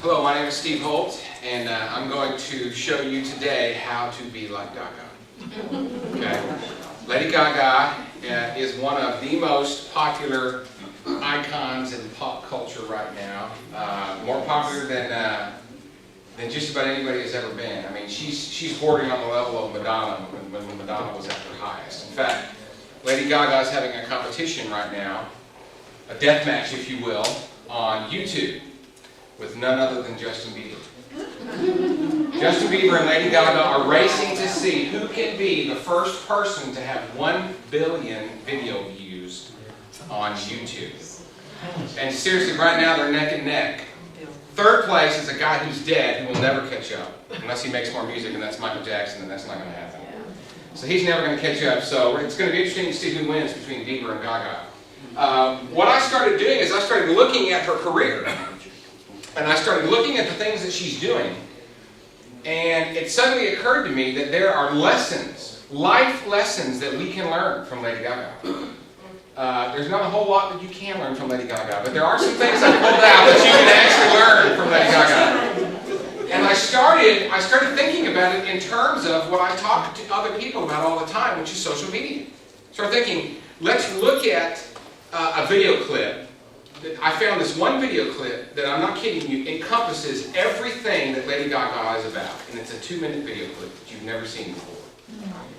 Hello, my name is Steve Holt, and I'm going to show you today how to be like Gaga. Okay? Lady Gaga is one of the most popular icons in pop culture right now. More popular than just about anybody has ever been. I mean, she's bordering on the level of Madonna when Madonna was at her highest. In fact, Lady Gaga is having a competition right now, a death match, if you will, on YouTube with none other than Justin Bieber. Justin Bieber and Lady Gaga are racing to see who can be the first person to have 1 billion video views on YouTube. And seriously, right now they're neck and neck. Third place is a guy who's dead who will never catch up unless he makes more music, and that's Michael Jackson, and that's not going to happen. So he's never going to catch up. So it's going to be interesting to see who wins between Bieber and Gaga. What I started doing is I started looking at her career. And I started looking at the things that she's doing. And it suddenly occurred to me that there are lessons, life lessons that we can learn from Lady Gaga. There's not a whole lot that you can learn from Lady Gaga, but there are some things I pulled out that you can actually learn from Lady Gaga. And I started thinking about it in terms of what I talk to other people about all the time, which is social media. So I'm thinking, let's look at a video clip. I found this one video clip that, I'm not kidding you, encompasses everything that Lady Gaga is about. And it's a 2-minute video clip that you've never seen before.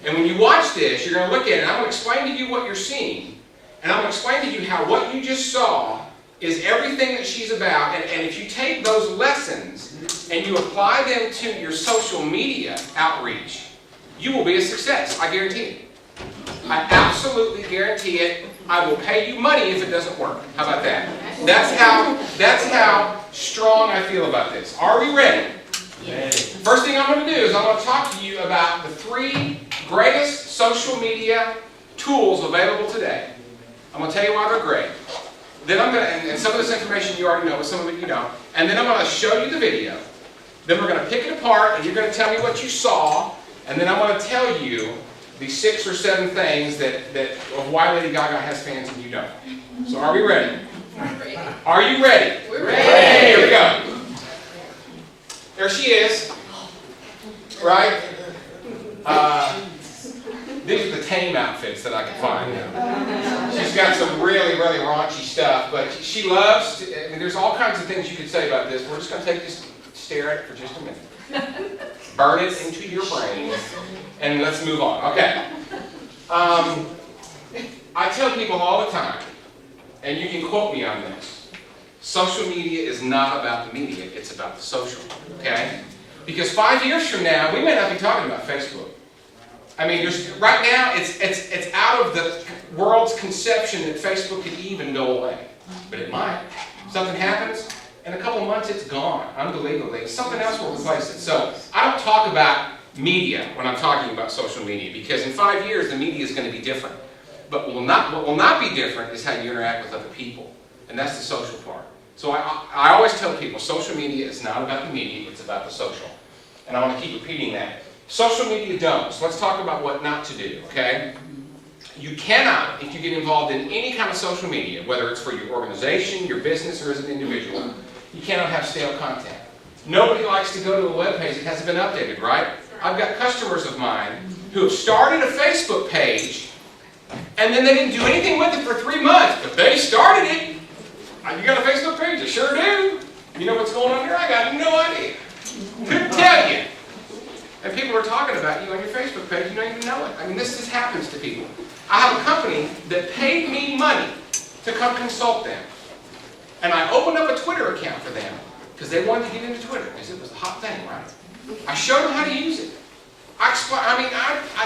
And when you watch this, you're going to look at it, and I'm going to explain to you what you're seeing. And I'm going to explain to you how what you just saw is everything that she's about. And if you take those lessons and you apply them to your social media outreach, you will be a success. I guarantee it. I absolutely guarantee it. I will pay you money if it doesn't work. How about that? That's how strong I feel about this. Are we ready? Yes. First thing I'm going to do is I'm going to talk to you about the 3 greatest social media tools available today. I'm going to tell you why they're great. Then I'm going to, and some of this information you already know, but some of it you don't. And then I'm going to show you the video. Then we're going to pick it apart, and you're going to tell me what you saw. And then I'm going to tell you the 6 or 7 things of why Lady Gaga has fans and you don't. So are we ready? Are you ready? We're ready. Here we go. There she is. Right? These are the tame outfits that I could find. She's got some really, really raunchy stuff, but she loves to, I mean, there's all kinds of things you could say about this. We're just going to take this, stare at it for just a minute. Burn it into your brain, and let's move on. Okay. I tell people all the time, and you can quote me on this, social media is not about the media, it's about the social. Okay? Because 5 years from now, we may not be talking about Facebook. I mean, right now, it's out of the world's conception that Facebook could even go away. But it might. Something happens, in a couple of months, it's gone, unbelievably. Something else will replace it. So I don't talk about media when I'm talking about social media, because in 5 years, the media is going to be different. But what will not be different is how you interact with other people. And that's the social part. So I always tell people, social media is not about the media, it's about the social. And I want to keep repeating that. Social media don'ts. Let's talk about what not to do, okay? You cannot, if you get involved in any kind of social media, whether it's for your organization, your business, or as an individual, you cannot have stale content. Nobody likes to go to a web page that hasn't been updated, right? I've got customers of mine who have started a Facebook page, and then they didn't do anything with it for 3 months, but they started it. You got a Facebook page? I sure do. You know what's going on here? I got no idea. Couldn't tell you. And people are talking about you on your Facebook page, you don't even know it. I mean, this happens to people. I have a company that paid me money to come consult them. And I opened up a Twitter account for them because they wanted to get into Twitter because it was a hot thing, right? I showed them how to use it.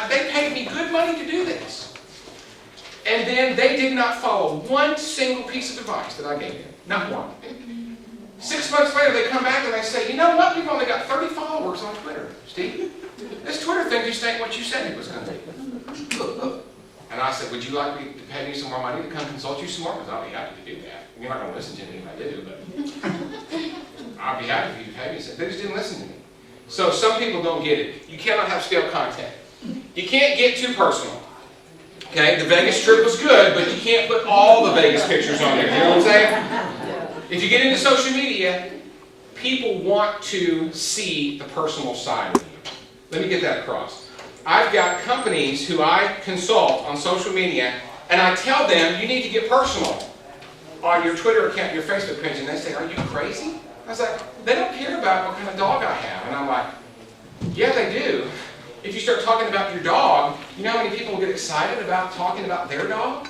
They paid me good money to do this. And then they did not follow one single piece of advice that I gave them. Not one. 6 months later, they come back and they say, you know what? We've only got 30 followers on Twitter, Steve. This Twitter thing just ain't what you said it was going to be. And I said, would you like me to pay me some more money to come consult you some more? Because I'll be happy to do that. You're not going to listen to me if I do, but I'll be happy for you to pay me. They just didn't listen to me. So some people don't get it. You cannot have stale content. You can't get too personal. Okay, the Vegas trip was good, but you can't put all the Vegas pictures on there. You know what I'm saying? If you get into social media, people want to see the personal side of you. Let me get that across. I've got companies who I consult on social media, and I tell them, you need to get personal on your Twitter account, your Facebook page, and they say, are you crazy? I was like, they don't care about what kind of dog I have. And I'm like, yeah, they do. If you start talking about your dog, you know how many people get excited about talking about their dog?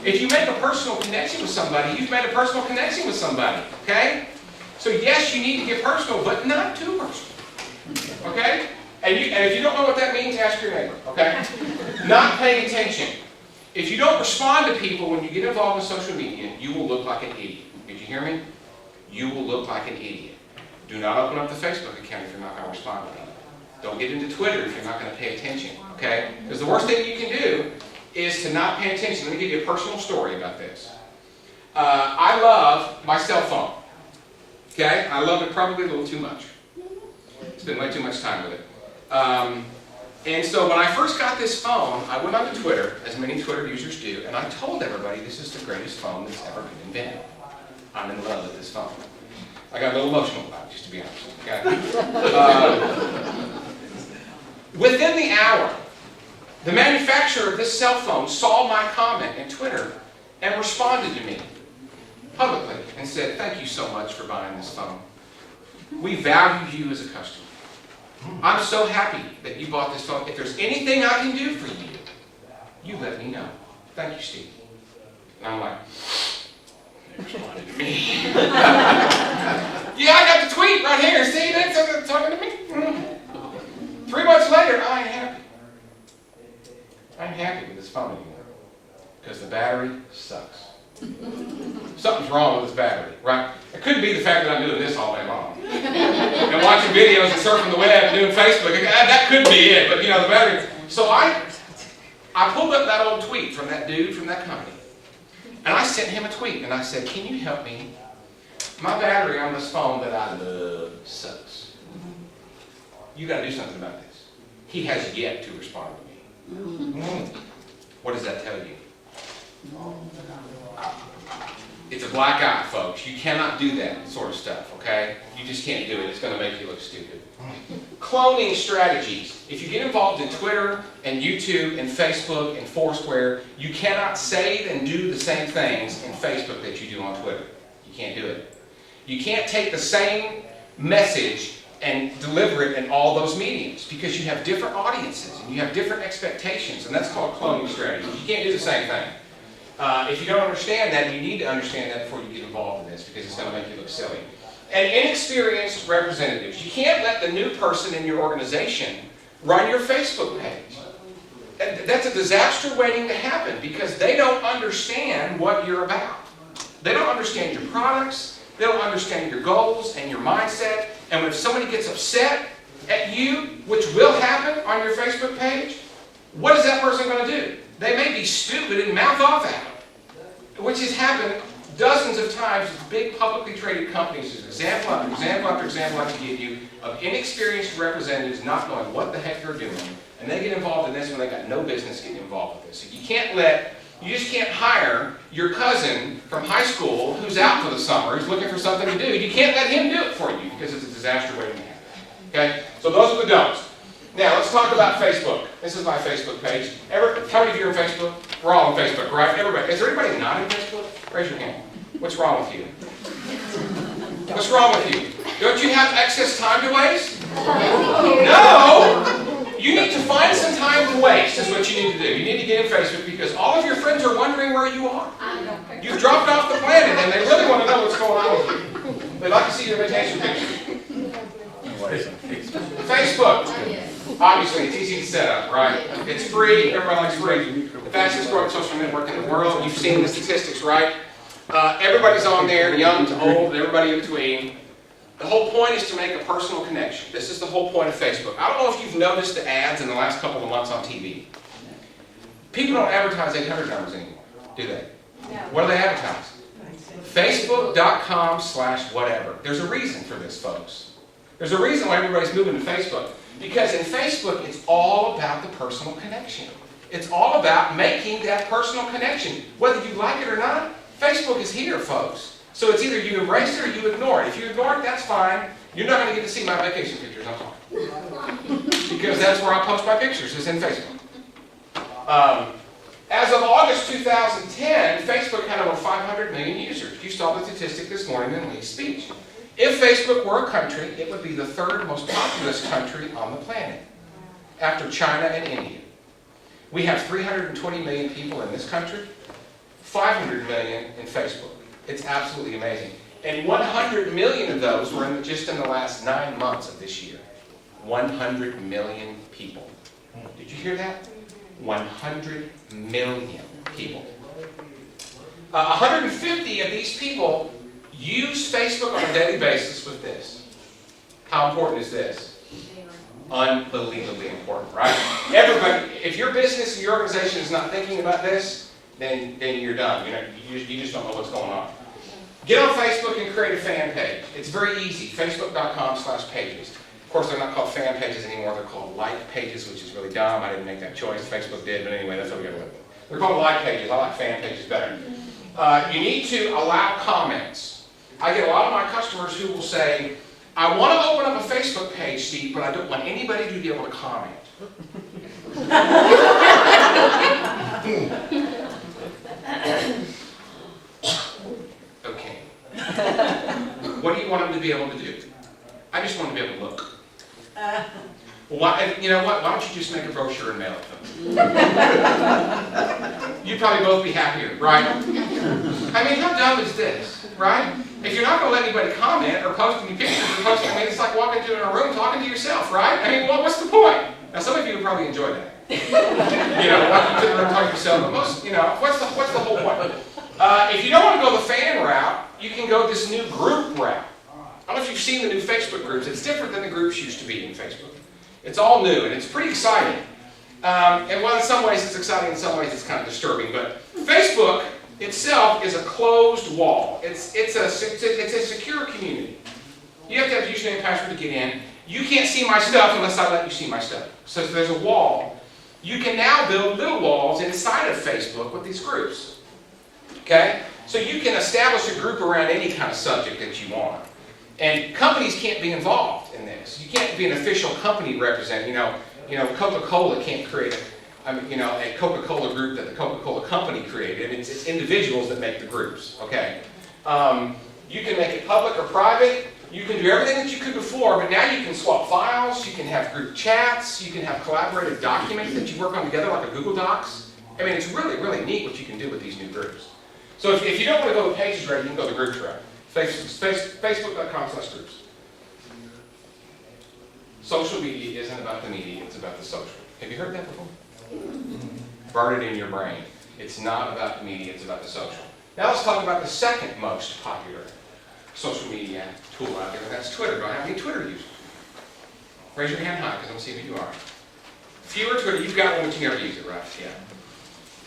If you make a personal connection with somebody, you've made a personal connection with somebody, okay? So yes, you need to get personal, but not too personal, okay? And if you don't know what that means, ask your neighbor, okay? Not paying attention. If you don't respond to people when you get involved in social media, you will look like an idiot. Did you hear me? You will look like an idiot. Do not open up the Facebook account if you're not going to respond to people. Don't get into Twitter if you're not going to pay attention, okay? Because the worst thing you can do is to not pay attention. Let me give you a personal story about this. I love my cell phone, okay? I love it probably a little too much. Spend way too much time with it. And so when I first got this phone, I went onto Twitter, as many Twitter users do, and I told everybody this is the greatest phone that's ever been invented. I'm in love with this phone. I got a little emotional about it, just to be honest. Okay? Within the hour, the manufacturer of this cell phone saw my comment in Twitter and responded to me publicly and said, thank you so much for buying this phone. We value you as a customer. I'm so happy that you bought this phone. If there's anything I can do for you, you let me know. Thank you, Steve. And I'm like, they responded to me. Yeah, I got the tweet right here. See, they're talking to me. 3 months later, I ain't happy. I ain't happy with this phone anymore because the battery sucks. Something's wrong with this battery, right? It couldn't be the fact that I'm doing this all day long and watching videos and surfing the web and doing Facebook. That could be it, but you know, the battery. So I pulled up that old tweet from that dude from that company, and I sent him a tweet, and I said, can you help me? My battery on this phone that I love sucks. You got to do something about this. He has yet to respond to me. What does that tell you? It's a black eye, folks. You cannot do that sort of stuff, okay? You just can't do it. It's going to make you look stupid. Cloning strategies. If you get involved in Twitter and YouTube and Facebook and Foursquare, you cannot say and do the same things in Facebook that you do on Twitter. You can't do it. You can't take the same message and deliver it in all those mediums because you have different audiences and you have different expectations, and that's called cloning strategy. You can't do the same thing. If you don't understand that, you need to understand that before you get involved in this because it's going to make you look silly. And inexperienced representatives. You can't let the new person in your organization run your Facebook page. And that's a disaster waiting to happen because they don't understand what you're about. They don't understand your products. They don't understand your goals and your mindset. And when somebody gets upset at you, which will happen on your Facebook page, what is that person going to do? They may be stupid and mouth off at them, which has happened dozens of times with big publicly traded companies. There's example after example after example I can give you of inexperienced representatives not knowing what the heck they're doing, and they get involved in this when they got no business getting involved with this. So you just can't hire your cousin from high school who's out for the summer, who's looking for something to do. You can't let him do it for you because it's a disaster waiting to happen. Okay? So those are the don'ts. Now, let's talk about Facebook. This is my Facebook page. How many of you are on Facebook? We're all on Facebook, right? Everybody. Is there anybody not on Facebook? Raise your hand. What's wrong with you? What's wrong with you? Don't you have excess time to waste? No! You need to find some time to waste is what you need to do. You need to get in Facebook because all of your friends are wondering where you are. You've dropped off the planet and they really want to know what's going on with you. They like to see your vacation pictures. Facebook. Obviously, it's easy to set up, right? It's free. Everybody likes free. The fastest growing social network in the world. You've seen the statistics, right? Everybody's on there, young to old, and everybody in between. The whole point is to make a personal connection. This is the whole point of Facebook. I don't know if you've noticed the ads in the last couple of months on TV. People don't advertise 800 numbers anymore, do they? No. What do they advertise? Facebook.com/whatever. There's a reason for this, folks. There's a reason why everybody's moving to Facebook. Because in Facebook, it's all about the personal connection. It's all about making that personal connection. Whether you like it or not, Facebook is here, folks. So it's either you embrace it or you ignore it. If you ignore it, that's fine. You're not going to get to see my vacation pictures, I'm sorry. Because that's where I post my pictures, is in Facebook. As of August 2010, Facebook had over 500 million users. You saw the statistic this morning in Lee's speech. If Facebook were a country, it would be the third most populous country on the planet, after China and India. We have 320 million people in this country, 500 million in Facebook. It's absolutely amazing. And 100 million of those were just in the last 9 months of this year. 100 million people. Did you hear that? 100 million people. 150 of these people use Facebook on a daily basis with this. How important is this? Unbelievably important, right? Everybody, if your business and your organization is not thinking about this, then you're done. You just don't know what's going on. Get on Facebook and create a fan page. It's very easy. Facebook.com/pages. Of course, they're not called fan pages anymore. They're called like pages, which is really dumb. I didn't make that choice. Facebook did, but anyway, that's what we got to live with. They're called like pages. I like fan pages better. You need to allow comments. I get a lot of my customers who will say, I want to open up a Facebook page, Steve, but I don't want anybody to be able to comment. Okay. What do you want them to be able to do? I just want them to be able to look. Well, why, you know what? Why don't you just make a brochure and mail it to them? You'd probably both be happier, right? I mean, how dumb is this, right? If you're not going to let anybody comment or post any pictures or post, I mean, it's like walking into a room talking to yourself, right? I mean, what's the point? Now, some of you would probably enjoy that. Walking into the room talking to yourself, but most, what's the whole point? If you don't want to go the fan route, you can go this new group route. I don't know if you've seen the new Facebook groups. It's different than the groups used to be in Facebook. It's all new, and it's pretty exciting. And while in some ways it's exciting, in some ways it's kind of disturbing. But Facebook itself is a closed wall. It's a secure community. You have to have a username and password to get in. You can't see my stuff unless I let you see my stuff. So there's a wall. You can now build little walls inside of Facebook with these groups. Okay? So you can establish a group around any kind of subject that you want. And companies can't be involved in this. You can't be an official company representing. Coca-Cola can't create a Coca-Cola group that the Coca-Cola company created. It's individuals that make the groups. Okay. You can make it public or private. You can do everything that you could before, but now you can swap files. You can have group chats. You can have collaborative documents that you work on together, like a Google Docs. I mean, it's really, really neat what you can do with these new groups. So if you don't want to go the pages route, you can go the groups route. Facebook.com/groups. Social media isn't about the media, it's about the social. Have you heard that before? Burn it in your brain. It's not about the media, it's about the social. Now let's talk about the second most popular social media tool out there, and that's Twitter. Do I have any Twitter users? Raise your hand high, because I'm seeing who you are. Fewer Twitter, you've got one, but you never use it, right? Yeah.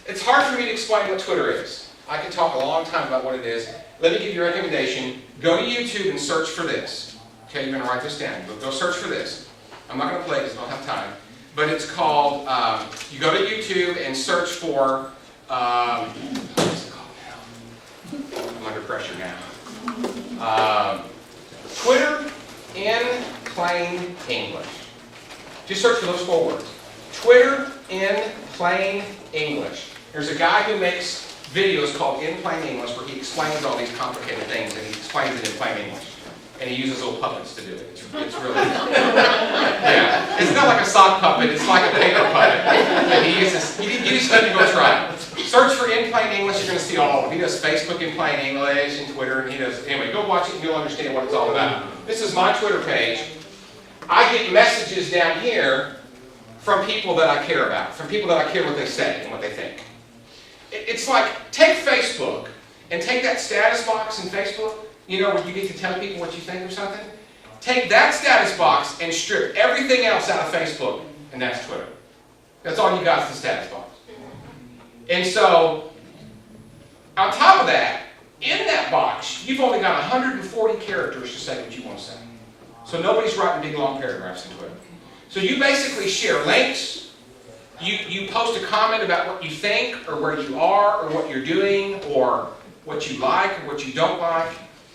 It's hard for me to explain what Twitter is. I could talk a long time about what it is. Let me give you a recommendation. Go to YouTube and search for this. Okay, you're going to write this down. Go search for this. I'm not going to play this, I don't have time. But it's called, you go to YouTube and search for, what's it called now? I'm under pressure now. Twitter in plain English. Just search for those 4 words. Twitter in plain English. There's a guy who makes videos called In Plain English where he explains all these complicated things, and he explains it in plain English. And he uses little puppets to do it. It's really, yeah. It's not like a sock puppet, it's like a paper puppet. And he uses, you just need to go try it. Search for In Plain English, you're going to see all of them. He does Facebook in plain English and Twitter, and he does, anyway, go watch it and you'll understand what it's all about. This is my Twitter page. I get messages down here from people that I care about, from people that I care what they say and what they think. It's like, take Facebook and take that status box in Facebook, where you get to tell people what you think or something. Take that status box and strip everything else out of Facebook, and that's Twitter. That's all you got is the status box. And so, on top of that, in that box, you've only got 140 characters to say what you want to say. So nobody's writing big long paragraphs in Twitter. So you basically share links. You post a comment about what you think, or where you are, or what you're doing, or what you like or what you don't like.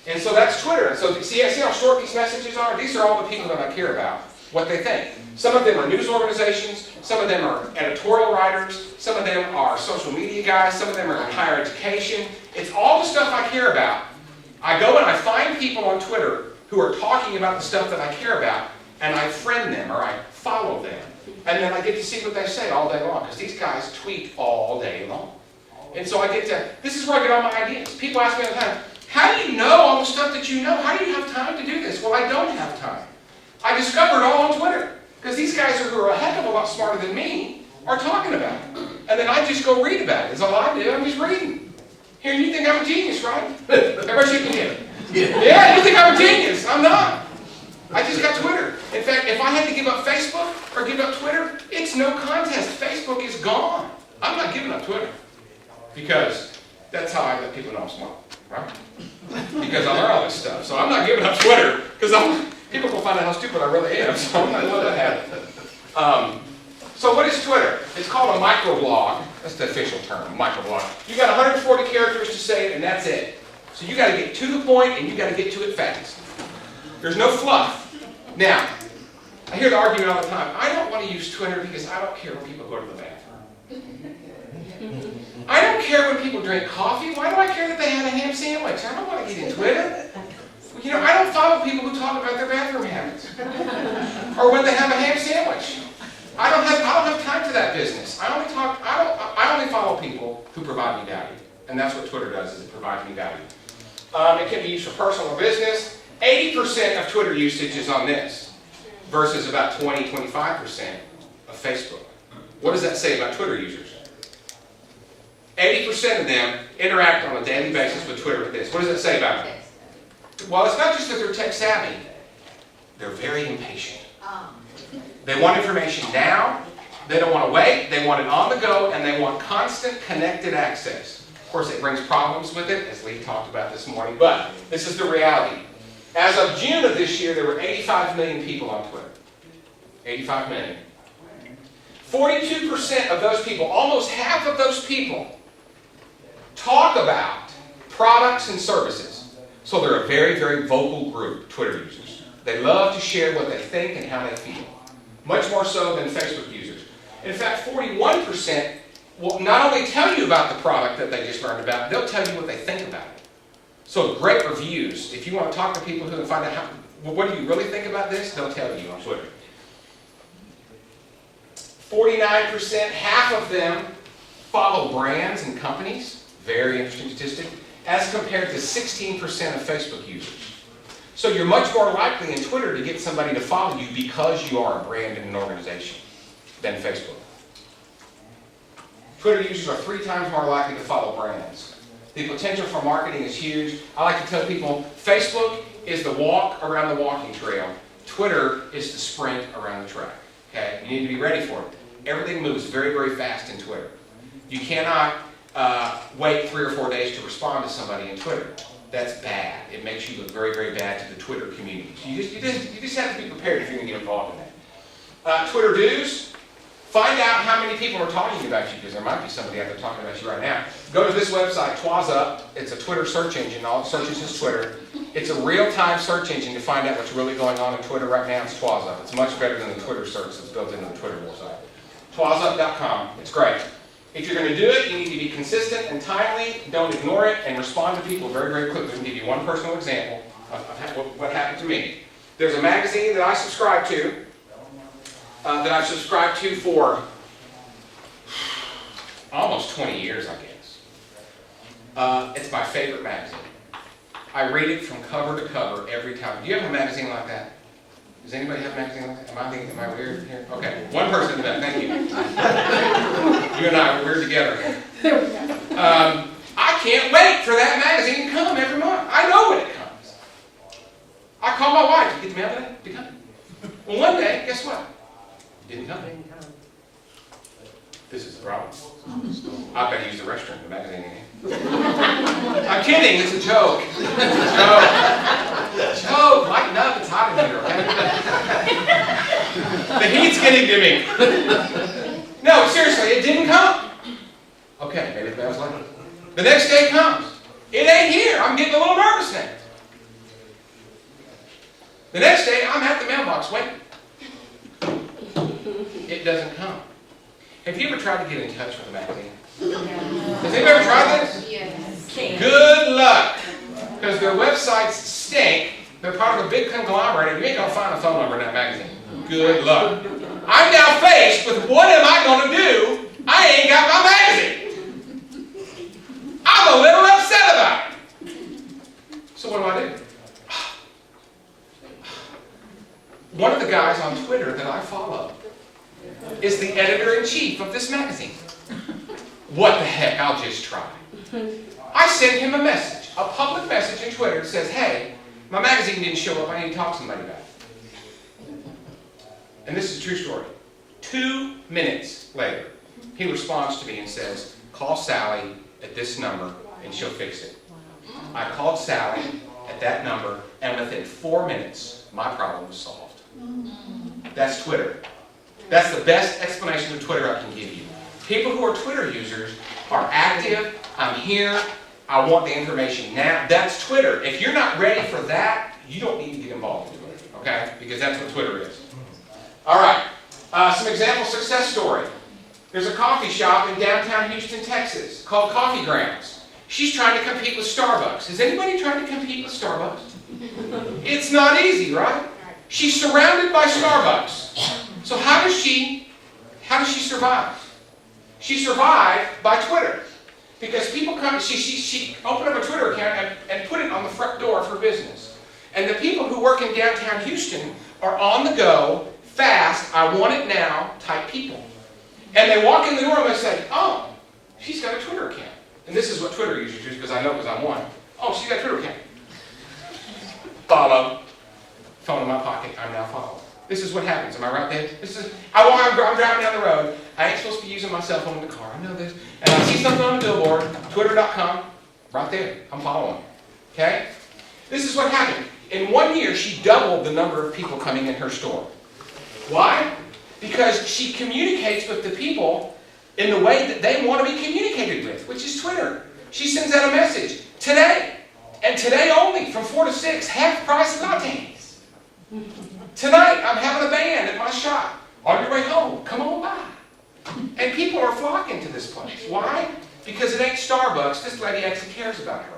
And so that's Twitter. And so see how short these messages are? These are all the people that I care about, what they think. Some of them are news organizations, some of them are editorial writers, some of them are social media guys, some of them are in higher education. It's all the stuff I care about. I go and I find people on Twitter who are talking about the stuff that I care about, and I friend them or I follow them. And then I get to see what they say all day long, because these guys tweet all day long. And so I get to, this is where I get all my ideas. People ask me all the time, how do you know all the stuff that you know? How do you have time to do this? Well, I don't have time. I discovered it all on Twitter, because these guys who are a heck of a lot smarter than me are talking about it. And then I just go read about it. That's all I do. I'm just reading. Here, you think I'm a genius, right? Everybody shaking your head. Yeah, you think I'm a genius. I'm not. I just got Twitter. In fact, if I had to give up Facebook or give up Twitter, it's no contest. Facebook is gone. I'm not giving up Twitter, because that's how I let people know I'm smart, right? Because I learn all this stuff. So I'm not giving up Twitter, because people will find out how stupid I really am, so I'm not going to let that happen. So what is Twitter? It's called a microblog. That's the official term, microblog. You got 140 characters to say it, and that's it. So you got to get to the point, and you got to get to it fast. There's no fluff. Now, I hear the argument all the time. I don't want to use Twitter because I don't care when people go to the bathroom. I don't care when people drink coffee. Why do I care that they had a ham sandwich? I don't want to get in Twitter. You know, I don't follow people who talk about their bathroom habits or when they have a ham sandwich. I don't have time for that business. I only follow people who provide me value, and that's what Twitter does. Is it provides me value. It can be used for personal or business. 80% of Twitter usage is on this, versus about 25% of Facebook. What does that say about Twitter users? 80% of them interact on a daily basis with Twitter with this. What does it say about them? Well, it's not just that they're tech savvy. They're very impatient. They want information now. They don't want to wait. They want it on the go, and they want constant connected access. Of course, it brings problems with it, as Lee talked about this morning, but this is the reality. As of June of this year, there were 85 million people on Twitter. 85 million. 42% of those people, almost half of those people, talk about products and services. So they're a very, very vocal group, Twitter users. They love to share what they think and how they feel. Much more so than Facebook users. In fact, 41% will not only tell you about the product that they just learned about, they'll tell you what they think about it. So great reviews. If you want to talk to people who can find out what do you really think about this, they'll tell you on Twitter. 49%, half of them follow brands and companies. Very interesting statistic. As compared to 16% of Facebook users. So you're much more likely in Twitter to get somebody to follow you because you are a brand and an organization than Facebook. Twitter users are 3 times more likely to follow brands. The potential for marketing is huge. I like to tell people, Facebook is the walk around the walking trail. Twitter is the sprint around the track. Okay? You need to be ready for it. Everything moves very, very fast in Twitter. You cannot wait 3 or 4 days to respond to somebody in Twitter. That's bad. It makes you look very, very bad to the Twitter community. So you just have to be prepared if you're going to get involved in that. Twitter do's. Find out how many people are talking about you, because there might be somebody out there talking about you right now. Go to this website, Twaza. It's a Twitter search engine. All it searches is Twitter. It's a real-time search engine to find out what's really going on in Twitter right now. It's Twaza. It's much better than the Twitter search that's built into the Twitter website. Twaza.com. It's great. If you're going to do it, you need to be consistent and timely. Don't ignore it, and respond to people very, very quickly. I'll give you one personal example of what happened to me. There's a magazine that I subscribe to, that I've subscribed to for almost 20 years, I guess. It's my favorite magazine. I read it from cover to cover every time. Do you have a magazine like that? Does anybody have a magazine like that? Am I weird here? Okay, one person did that. Thank you. You and I are weird together. I can't wait for that magazine to come every month. I know when it comes. I call my wife. Did you get the mail today? Did it come? Well, one day, guess what? It didn't come. This is the problem. I've got to use the restroom. The magazine ain't here. I'm kidding. It's a joke. It's a joke. Joke. Lighten up. It's hot in here, okay? The heat's getting to me. No, seriously, it didn't come. Okay, maybe the mail's late. The next day comes. It ain't here. I'm getting a little nervous now. The next day, I'm at the mailbox waiting. It doesn't come. Have you ever tried to get in touch with a magazine? Has anybody ever tried this? Yes. Good luck. Because their websites stink. They're part of a big conglomerate, and you ain't going to find a phone number in that magazine. Good luck. I'm now faced with what am I going to do? I ain't got my magazine. I'm a little upset about it. So what do? One of the guys on Twitter that I follow is the editor-in-chief of this magazine. What the heck, I'll just try. I send him a message, a public message in Twitter that says, hey, my magazine didn't show up, I need to talk to somebody about it. And this is a true story. 2 minutes later, he responds to me and says, call Sally at this number and she'll fix it. I called Sally at that number, and within 4 minutes, my problem was solved. That's Twitter. That's the best explanation of Twitter I can give you. People who are Twitter users are active. I'm here. I want the information now. That's Twitter. If you're not ready for that, you don't need to get involved in Twitter, okay? Because that's what Twitter is. All right. Some example success story. There's a coffee shop in downtown Houston, Texas, called Coffee Grounds. She's trying to compete with Starbucks. Is anybody trying to compete with Starbucks? It's not easy, right? She's surrounded by Starbucks. So how does she survive? She survived by Twitter. Because people come, she opened up a Twitter account and put it on the front door of her business. And the people who work in downtown Houston are on the go, fast, I want it now type people. And they walk in the door and they say, oh, she's got a Twitter account. And this is what Twitter users do, because I know because I'm one. Oh, she's got a Twitter account. Follow. Phone in my pocket, I'm now followed. This is what happens. Am I right there? I'm driving down the road. I ain't supposed to be using my cell phone in the car. I know this. And I see something on the billboard, twitter.com, right there. I'm following. Okay? This is what happened. In 1 year, she doubled the number of people coming in her store. Why? Because she communicates with the people in the way that they want to be communicated with, which is Twitter. She sends out a message. Today, and today only, from 4 to 6, half price lattes. Tonight, I'm having a band at my shop. On your way home, come on by. And people are flocking to this place. Why? Because it ain't Starbucks. This lady actually cares about her.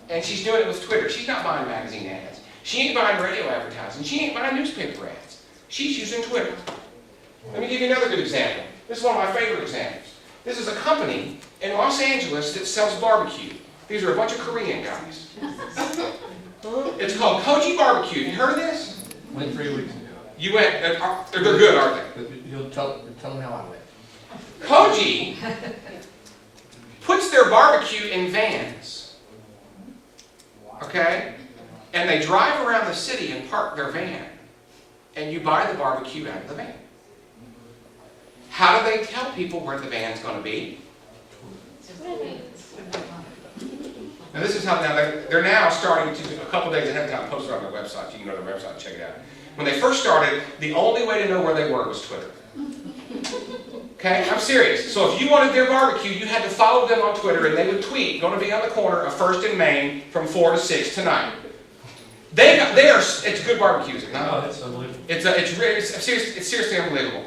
And she's doing it with Twitter. She's not buying magazine ads. She ain't buying radio advertising. She ain't buying newspaper ads. She's using Twitter. Let me give you another good example. This is one of my favorite examples. This is a company in Los Angeles that sells barbecue. These are a bunch of Korean guys. It's called Koji Barbecue. Have you heard of this? Went 3 weeks ago. You went. They're good, aren't they? You'll tell them how I went. Koji puts their barbecue in vans. Okay? And they drive around the city and park their van. And you buy the barbecue out of the van. How do they tell people where the van's going to be? Now this is how they're now starting to, a couple days ahead of time, post it on their website. You can go to their website and check it out. When they first started, the only way to know where they were was Twitter. Okay, I'm serious. So if you wanted their barbecue, you had to follow them on Twitter, and they would tweet, going to be on the corner of 1st and Main from 4 to 6 tonight. It's good barbecue, is it not? Oh, that's unbelievable. It's seriously unbelievable.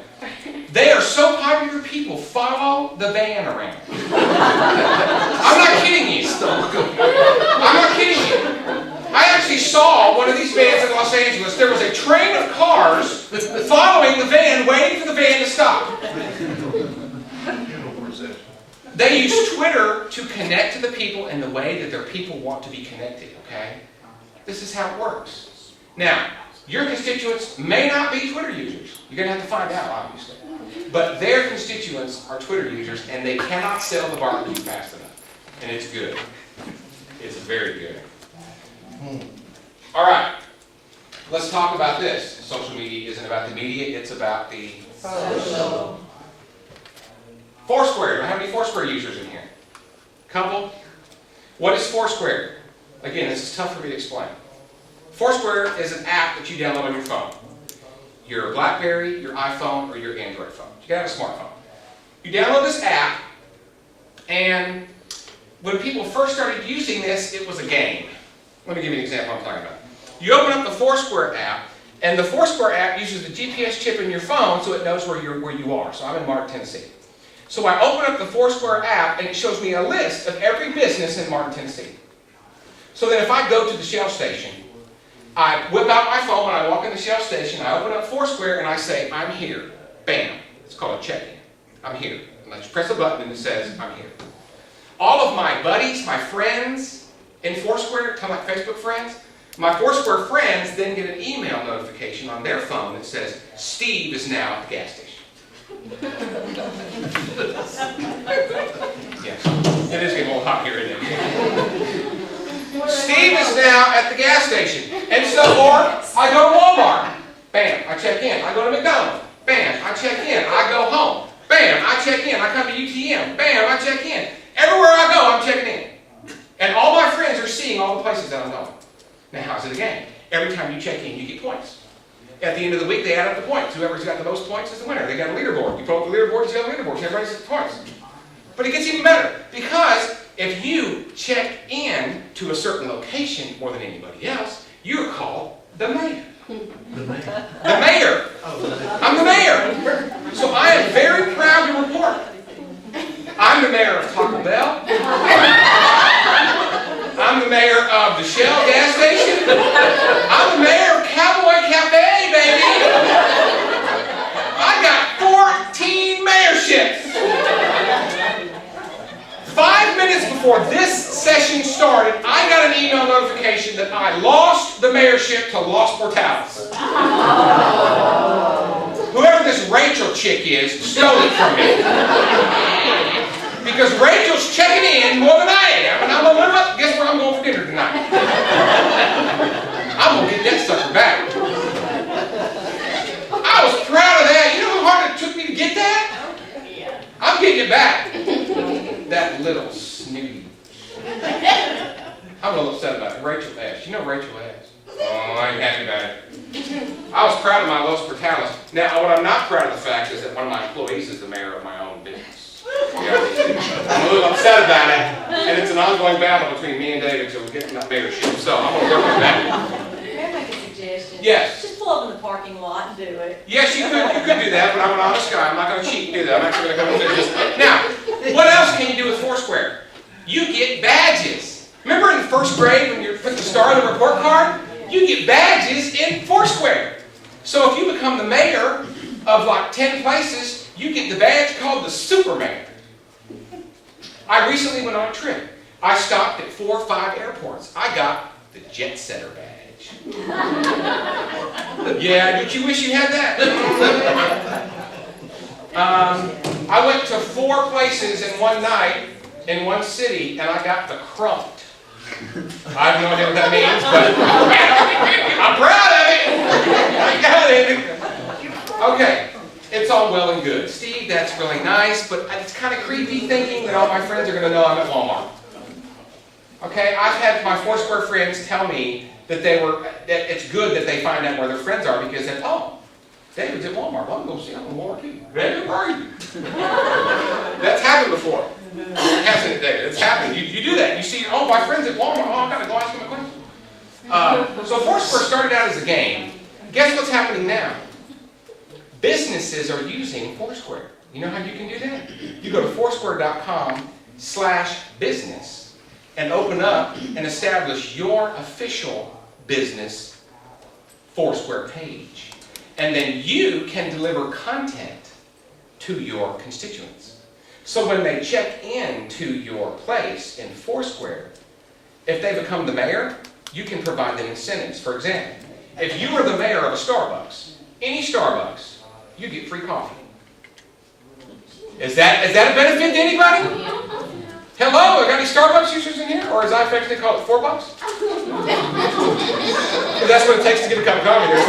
They are so popular, people follow the van around. I'm not kidding you. I'm not kidding you. I actually saw one of these vans in Los Angeles. There was a train of cars following the van, waiting for the van to stop. They use Twitter to connect to the people in the way that their people want to be connected, okay? This is how it works. Now, your constituents may not be Twitter users. You're going to have to find out, obviously. But their constituents are Twitter users, and they cannot sell the barbecue fast enough. And it's good. It's very good. All right. Let's talk about this. Social media isn't about the media. It's about the social. Foursquare. Do I have any Foursquare users in here? Couple? What is Foursquare? Again, this is tough for me to explain. Foursquare is an app that you download on your phone. Your BlackBerry, your iPhone, or your Android phone. You gotta have a smartphone. You download this app, and when people first started using this, it was a game. Let me give you an example of what I'm talking about. You open up the Foursquare app, and the Foursquare app uses the GPS chip in your phone so it knows where you are. So I'm in Martin, Tennessee. So I open up the Foursquare app, and it shows me a list of every business in Martin, Tennessee. So then if I go to the Shell station, I whip out my phone when I walk in the Shell station, I open up Foursquare, and I say, I'm here. Bam. It's called a check-in. I'm here. And I just press a button, and it says, I'm here. All of my buddies, my friends in Foursquare, kind of like Facebook friends, my Foursquare friends then get an email notification on their phone that says, Steve is now at the gas station. Yes, it is getting a little hot here, isn't it? Steve is now at the gas station. And so, or I go to Walmart. Bam, I check in. I go to McDonald's. Bam, I check in. I go home. Bam, I check in. I come to UTM. Bam, I check in. Everywhere I go, I'm checking in. And all my friends are seeing all the places that I'm going. Now, how's it a game? Every time you check in, you get points. At the end of the week, they add up the points. Whoever's got the most points is the winner. They got a leaderboard. You pull up the leaderboard, you got a leaderboard. Everybody gets the points. But it gets even better. Because if you check in to a certain location more than anybody else, you're called the mayor. The mayor. The mayor. I'm the mayor. So I am very proud to report. I'm the mayor of Taco Bell. I'm the mayor of the Shell gas station. I'm the mayor of Cowboy Cafe, baby. I got 14 mayorships. 5 minutes before this session started, I got an email notification that I lost the mayorship to Los Portales. Whoever this Rachel chick is stole it from me. Because Rachel's checking in more than I am, and I'm going to guess where I'm going for dinner tonight? I'm going to get that sucker back. I was proud of that. You know how hard it took me to get that? I'm getting it back. That little snooty. I'm a little upset about it. Rachel S. You know Rachel S. Oh, I ain't happy about it. I was proud of my Los Portales. Now, what I'm not proud of the fact is that one of my employees is the mayor of my own business. Yeah. I'm a little upset about it, and it's an ongoing battle between me and David until we get to that mayorship. So I'm going to work on that. May I make a suggestion? Yes. Just pull up in the parking lot and do it. Yes, you could do that, but I'm an honest guy. I'm not going to cheat and do that. I'm actually going to come and do this. Now, what else can you do with Foursquare? You get badges. Remember in first grade when you put the star on the report card? You get badges in Foursquare. So if you become the mayor of like 10 places, you get the badge called the Super Mayor. I recently went on a trip. I stopped at 4 or 5 airports. I got the Jet Setter badge. Yeah, did you wish you had that? I went to 4 places in one night in one city, and I got the Crumped. I have no idea what that means, but I'm proud of it. I got it. Okay, it's all well and good. Steve, that's really nice, but it's kind of creepy thinking that all my friends are going to know I'm at Walmart. Okay, I've had my Foursquare friends tell me that that it's good that they find out where their friends are because they, oh, David's at Walmart. Well, I'm going to see him at Walmart too. David, where are you? That's happened before. It hasn't it, David? It's happened. You do that. You see, oh, my friend's at Walmart. Oh, I've got to go ask him a question. So Foursquare started out as a game. Guess what's happening now? Businesses are using Foursquare. You know how you can do that? You go to foursquare.com/business and open up and establish your official business Foursquare page. And then you can deliver content to your constituents. So when they check in to your place in Foursquare, if they become the mayor, you can provide them incentives. For example, if you are the mayor of a Starbucks, any Starbucks, you get free coffee. Is that a benefit to anybody? Hello, are there any Starbucks users in here? Or as I affectionately call it, $4? Because that's what it takes to get a cup of coffee. There's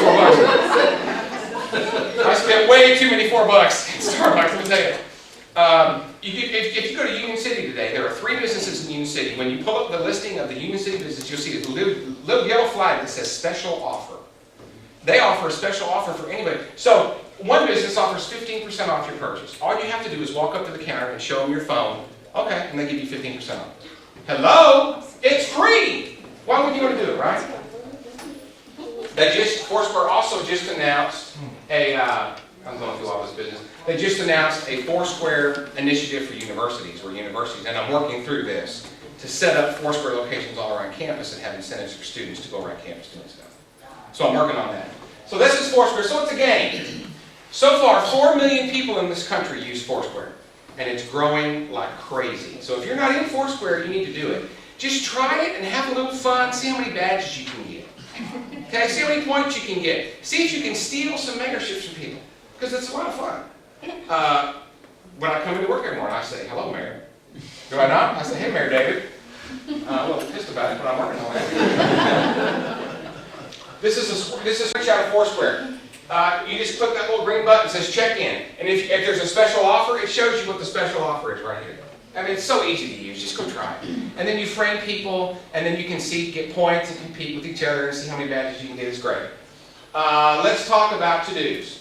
$4. I spent way too many $4 at Starbucks, let me tell you. If you go to Union City today, there are 3 businesses in Union City. When you pull up the listing of the Union City business, you'll see a little yellow flag that says special offer. They offer a special offer for anybody. So one business offers 15% off your purchase. All you have to do is walk up to the counter and show them your phone. Okay, and they give you 15% off. Hello? It's free. Why would you want to do it, right? Foursquare also just announced I'm going through all this business. They just announced a Foursquare initiative for universities, and I'm working through this to set up Foursquare locations all around campus and have incentives for students to go around campus doing stuff. So I'm working on that. So this is Foursquare. So it's a game. So far, 4 million people in this country use Foursquare, and it's growing like crazy. So if you're not in Foursquare, you need to do it. Just try it and have a little fun. See how many badges you can get. Okay, see how many points you can get. See if you can steal some mayorships from people, because it's a lot of fun. When I come into work every morning, I say, "Hello, Mayor." Do I not? I say, "Hey, Mayor David." I'm a little pissed about it, but I'm working on it. This is a switch out of Foursquare. You just click that little green button that says check in. And if there's a special offer, it shows you what the special offer is right here. I mean, it's so easy to use. Just go try it. And then you friend people, and then you can get points and compete with each other and see how many badges you can get. It's great. Let's talk about to-dos.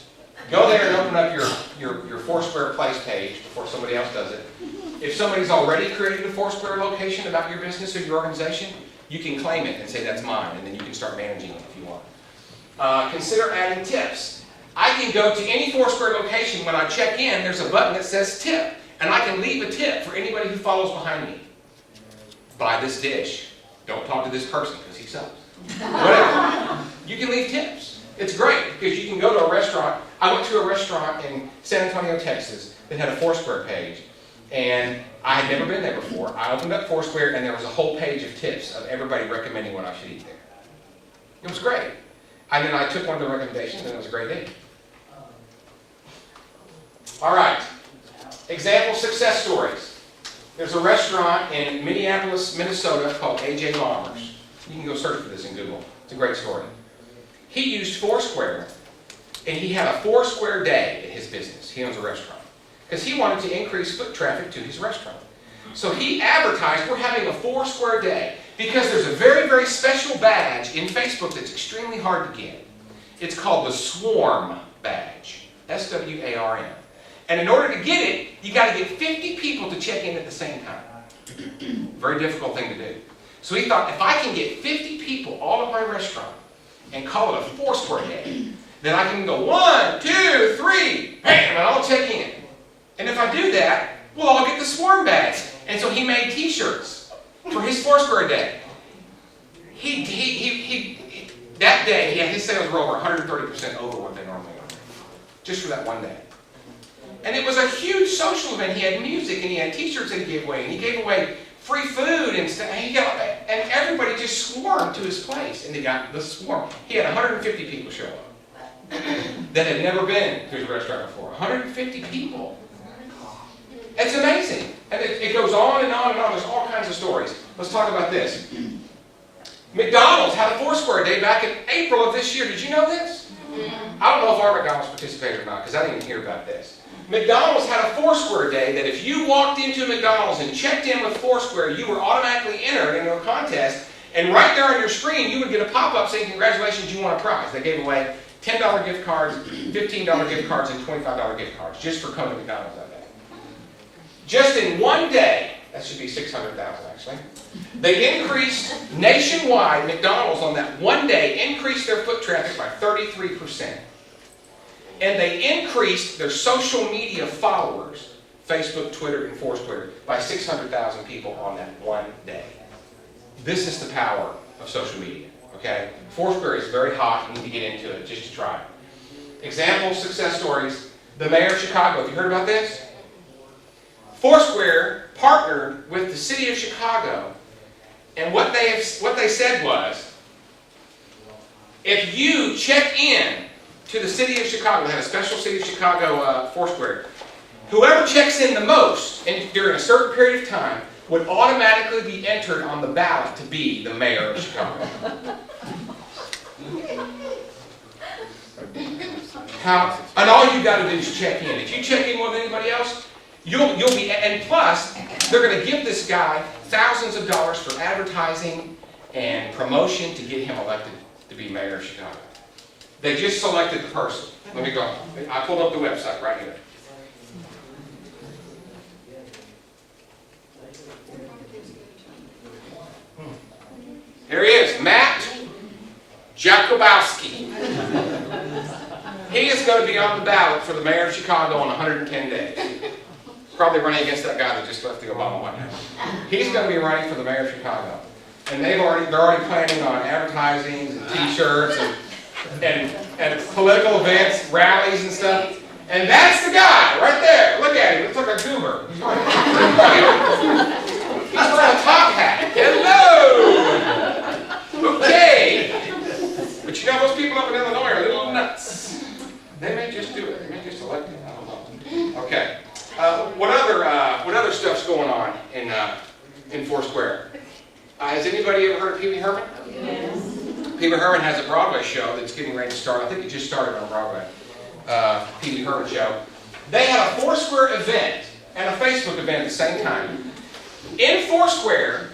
Go there and open up your Foursquare Place page before somebody else does it. If somebody's already created a Foursquare location about your business or your organization, you can claim it and say that's mine, and then you can start managing it if you want. Consider adding tips. I can go to any Foursquare location. When I check in, there's a button that says tip, and I can leave a tip for anybody who follows behind me. Buy this dish. Don't talk to this person because he sucks. Whatever. You can leave tips. It's great because you can go to a restaurant. I went to a restaurant in San Antonio, Texas that had a Foursquare page, and I had never been there before. I opened up Foursquare, and there was a whole page of tips of everybody recommending what I should eat there. It was great. And then I took one of the recommendations, and it was a great day. All right. Example success stories. There's a restaurant in Minneapolis, Minnesota called AJ Bombers. You can go search for this in Google. It's a great story. He used Foursquare, and he had a Foursquare day at his business. He owns a restaurant. Because he wanted to increase foot traffic to his restaurant. So he advertised, we're having a Foursquare day, because there's a very, very special badge in Facebook that's extremely hard to get. It's called the Swarm badge. S-W-A-R-M. And in order to get it, you got to get 50 people to check in at the same time. Very difficult thing to do. So he thought, if I can get 50 people all at my restaurant and call it a Foursquare day, then I can go 1, 2, 3, bam, and I'll check in. And if I do that, we'll all get the Swarm badge. And so he made T-shirts for his Foursquare day. That day, his sales were over 130% over what they normally are, just for that one day. And it was a huge social event. He had music, and he had T-shirts that he gave away, and he gave away free food and stuff. And everybody just swarmed to his place, and they got the swarm. He had 150 people show up that had never been to his restaurant before. 150 people. It's amazing. And it goes on and on and on. There's all kinds of stories. Let's talk about this. McDonald's had a Foursquare day back in April of this year. Did you know this? I don't know if our McDonald's participated or not, because I didn't even hear about this. McDonald's had a Foursquare day that if you walked into McDonald's and checked in with Foursquare, you were automatically entered into a contest, and right there on your screen, you would get a pop-up saying, congratulations, you won a prize. They gave away $10 gift cards, $15 gift cards, and $25 gift cards just for coming to McDonald's that day. Just in one day, that should be 600,000 actually, they increased nationwide, McDonald's on that one day, increased their foot traffic by 33%. And they increased their social media followers, Facebook, Twitter, and Foursquare, by 600,000 people on that one day. This is the power of social media, okay? Foursquare is very hot. You need to get into it just to try it. Example success stories. The mayor of Chicago. Have you heard about this? Foursquare partnered with the city of Chicago, and what they said was, if you check in to the city of Chicago, they had a special city of Chicago Foursquare, whoever checks in the most during a certain period of time would automatically be entered on the ballot to be the mayor of Chicago. And all you got to do is check in. If you check in more than anybody else, you'll be, and plus, they're going to give this guy thousands of dollars for advertising and promotion to get him elected to be mayor of Chicago. They just selected the person. Let me go. I pulled up the website right here. on the ballot for the mayor of Chicago in 110 days. Probably running against that guy that just left the Obama White House. He's going to be running for the mayor of Chicago. And they're already planning on advertising and T-shirts and political events, rallies and stuff. And that's the guy right there. Look at him. Looks like a goober. He's wearing a top hat. Hello. Okay. But you know, those people up in Illinois are a little nuts. They may just do it. They may just elect him. I don't know. Okay. What other stuff's going on in Foursquare? Has anybody ever heard of Pee Wee Herman? Yes. Pee Wee Herman has a Broadway show that's getting ready to start. I think it just started on Broadway. Pee Wee Herman show. They had a Foursquare event and a Facebook event at the same time. In Foursquare,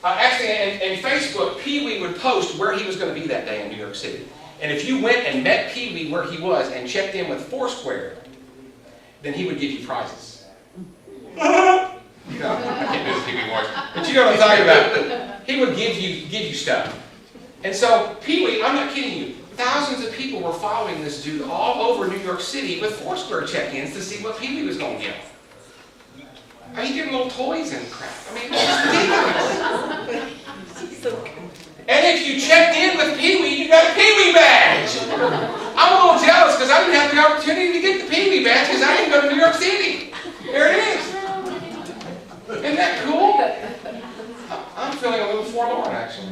actually in Facebook, Pee Wee would post where he was going to be that day in New York City. And if you went and met Pee Wee where he was and checked in with Foursquare, then he would give you prizes. You know, I can't do the Pee Wee voice, but you know what I'm talking about. He would give you stuff. And so Pee Wee, I'm not kidding you, thousands of people were following this dude all over New York City with Foursquare check-ins to see what Pee Wee was going to get. Are you getting little toys and crap? I mean, it's ridiculous. And if you checked in with Pee Wee, you got a Pee Wee badge. I'm a little jealous because I didn't have the opportunity to get the Pee Wee badge because I didn't go to New York City. There it is. Isn't that cool? I'm feeling a little forlorn, actually.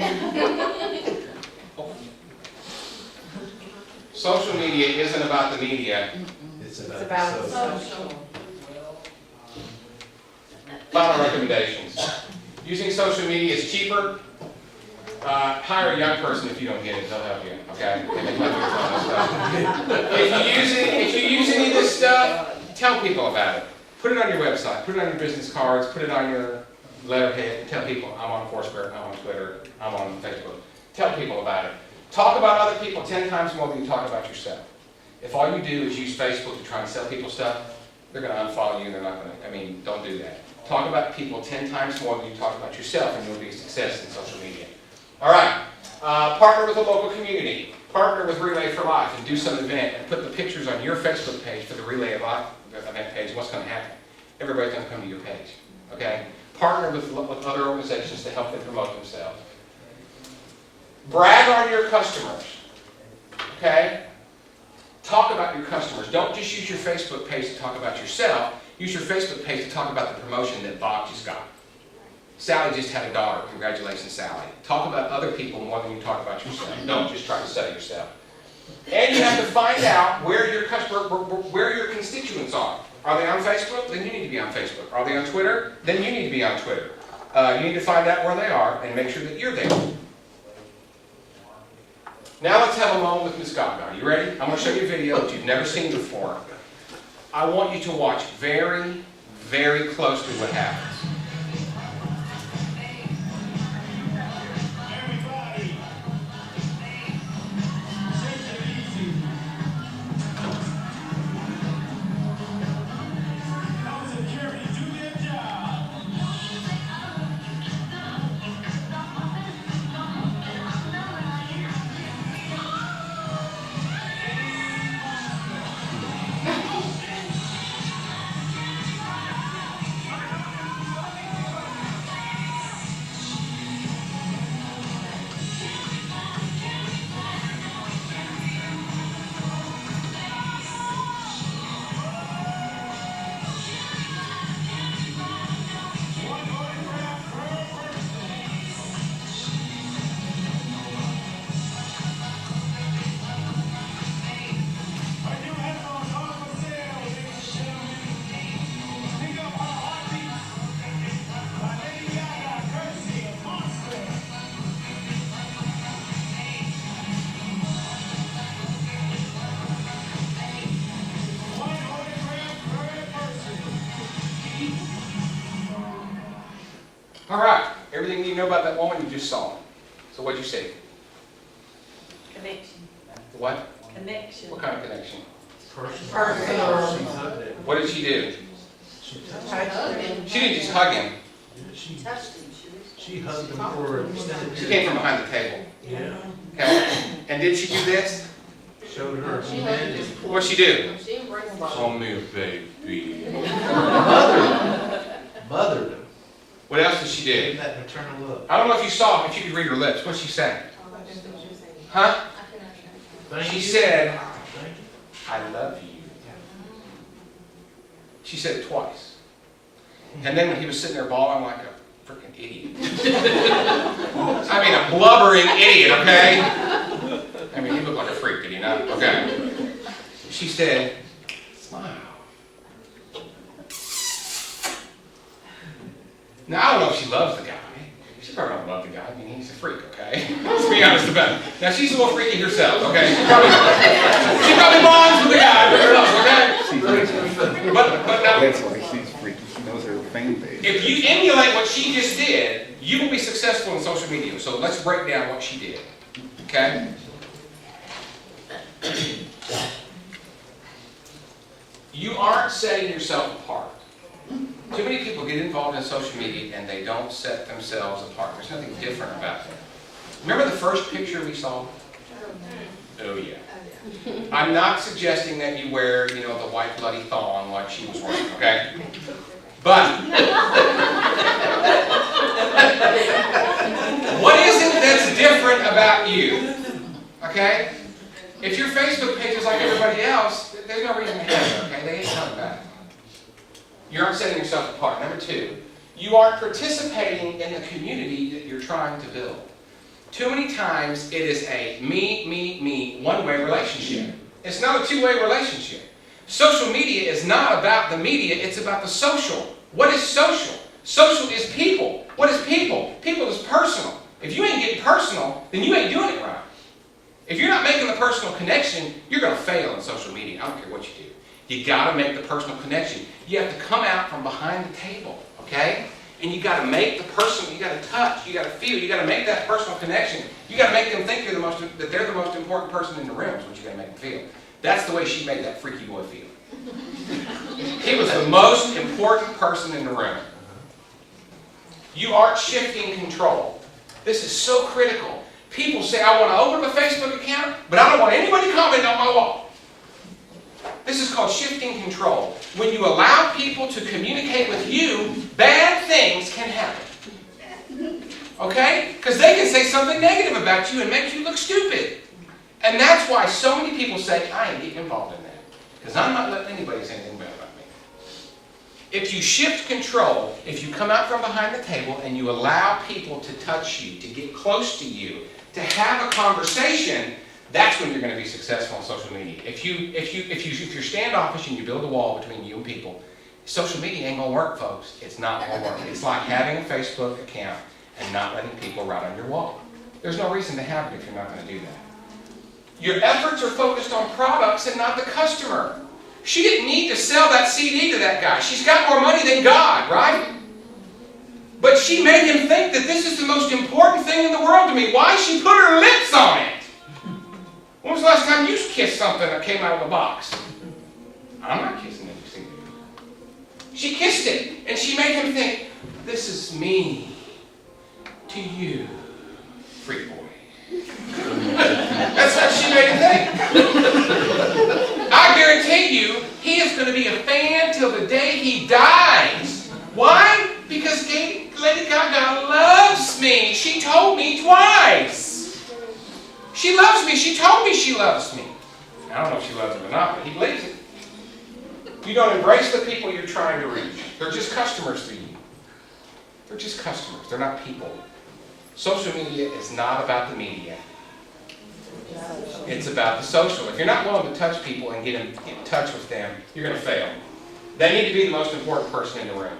Social media isn't about the media. It's about Social. Final recommendations. Using social media is cheaper. Hire a young person if you don't get it. They'll help you, okay? They can help you with all this stuff. If you use any of this stuff, tell people about it. Put it on your website. Put it on your business cards. Put it on your letterhead. Tell people, I'm on Foursquare, I'm on Twitter, I'm on Facebook. Tell people about it. Talk about other people 10 times more than you talk about yourself. If all you do is use Facebook to try and sell people stuff, they're going to unfollow you and they're not going to, don't do that. Talk about people 10 times more than you talk about yourself and you'll be a success in social media. All right. Partner with a local community. Partner with Relay for Life and do some event and put the pictures on your Facebook page for the Relay of Life event page. What's going to happen? Everybody's going to come to your page. Okay? Partner with other organizations to help them promote themselves. Brag on your customers. Okay? Talk about your customers. Don't just use your Facebook page to talk about yourself. Use your Facebook page to talk about the promotion that Bob just got. Sally just had a daughter. Congratulations, Sally. Talk about other people more than you talk about yourself. Don't just try to sell yourself. And you have to find out where your constituents are. Are they on Facebook? Then you need to be on Facebook. Are they on Twitter? Then you need to be on Twitter. You need to find out where they are and make sure that you're there. Now let's have a moment with Miss Gaga. You ready? I'm going to show you a video that you've never seen before. I want you to watch very, very closely what happens. All right, everything you know about that woman, you just saw. So what'd you see? Connection. What? Connection. What kind of connection? Personal. What did she do? She She didn't just hug him. She hugged him for an extended She period. came from behind the table. Yeah. Okay? And did she do this? Showed her humanity. What'd she do? She embraced it. Call me a baby. Mothered him. What else did she Gave do? that maternal love. I don't know if you saw, if you could read her lips. What'd she say? Huh? Thank She you. said, Thank you. I love you. She said it twice. And then when he was sitting there bawling like a freaking idiot. I mean, a blubbering idiot, okay? I mean, he looked like a freak, did he not? Okay. She said, smile. Now, I don't know if she loves the guy. She probably don't love the guy. I mean, he's a freak, okay? Let's be honest about it. Now, she's a little freaky herself, okay? She probably bonds with the guy, but who knows, okay? But now, That's why she's freaky. She knows her fan base. if you emulate what she just did, you will be successful in social media. So let's break down what she did, okay? You aren't setting yourself apart. Too many people get involved in social media and they don't set themselves apart. There's nothing different about that. Remember the first picture we saw? Oh yeah. I'm not suggesting that you wear, the white bloody thong like she was wearing, okay? But what is it that's different about you? Okay? If your Facebook page is like everybody else, there's no reason to have it, okay? They ain't coming back. You aren't setting yourself apart. Number two, you aren't participating in the community that you're trying to build. Too many times it is a me, one-way relationship. It's not a two-way relationship. Social media is not about the media, it's about the social. What is social? Social is people. What is people? People is personal. If you ain't getting personal, then you ain't doing it right. If you're not making the personal connection, you're going to fail in social media. I don't care what you do. You got to make the personal connection. You have to come out from behind the table, okay? And you got to make the personal, you got to touch, you got to feel, you got to make that personal connection. You got to make them think that they're the most important person in the room is what you got to make them feel. That's the way she made that freaky boy feel. He was the most important person in the room. You aren't shifting control. This is so critical. People say, I want to open up a Facebook account, but I don't want anybody commenting on my wall. This is called shifting control. When you allow people to communicate with you, bad things can happen. Okay? Because they can say something negative about you and make you look stupid. And that's why so many people say, I ain't getting involved in that. Because I'm not letting anybody say anything bad about me. If you shift control, if you come out from behind the table and you allow people to touch you, to get close to you, to have a conversation, that's when you're going to be successful on social media. If you're standoffish and you build a wall between you and people, social media ain't going to work, folks. It's not going to work. It's like having a Facebook account and not letting people write on your wall. There's no reason to have it if you're not going to do that. Your efforts are focused on products and not the customer. She didn't need to sell that CD to that guy. She's got more money than God, right? But she made him think that this is the most important thing in the world to me. Why? She put her lips on it. When was the last time you kissed something that came out of a box? I'm not kissing it, you see. She kissed it, and she made him think, this is me to you, freak boy. That's what she made him think. I guarantee you, he is going to be a fan till the day he dies. Why? Because Lady Gaga loves me. She told me twice. She loves me. She told me she loves me. I don't know if she loves him or not, but he believes it. You don't embrace the people you're trying to reach. They're just customers to you. They're just customers. They're not people. Social media is not about the media. It's about the social. If you're not willing to touch people and get in touch with them, you're going to fail. They need to be the most important person in the room.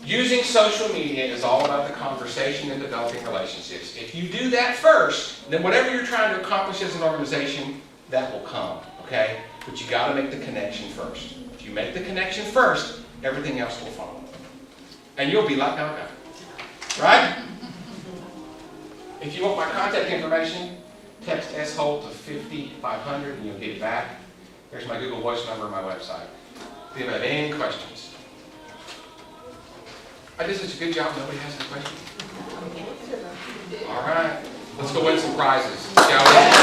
Using social media is all about the conversation and developing relationships. If you do that first, then whatever you're trying to accomplish as an organization, that will come, okay? But you got to make the connection first. If you make the connection first, everything else will follow. And you'll be like Gaga, right? If you want my contact information, text S Holt to 50500 and you'll get it back. There's my Google Voice number and my website. If you have any questions. I did such a good job, nobody has any questions. All right, let's go win some prizes, shall we?